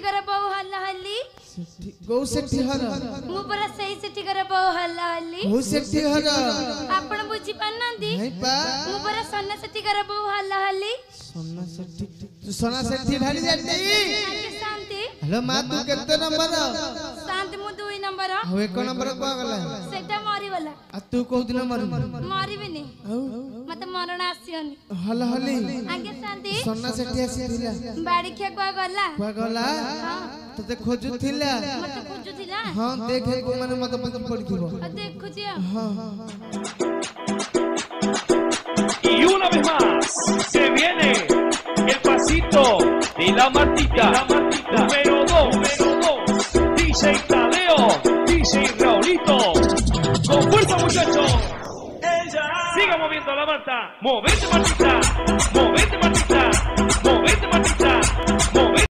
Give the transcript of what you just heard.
सेठीकर बहु हल्ला हल्ली गौ सेठी हर मु परा सही सेठीकर बहु हल्ला हल्ली गौ सेठी हर आपण बुझी पानांदी नहीं पा मु परा सोना सेठीकर बहु हल्ला हल्ली सोना सेठी तू सोना सेठी ढाली जाती आगे शांति हेलो मां तू केते नंबर शांति मु 2 नंबर हो 1 नंबर को गला सेटा मरी वाला आ तू को दिन मर मरिबिनी मते मरण आसियोनी हल हली आगे शांति सोना सेठी आसीथिला बाड़ी खे को गला तते खोजुथिला मते खोजुथिला हां देखे को माने मते पड़थिबो देखु जी हां Y una vez más se viene el pasito de la Martita, número 2, DJ Tadeo, DJ Raulito, con fuerza muchachos, siga moviendo la Marta, movete Martita,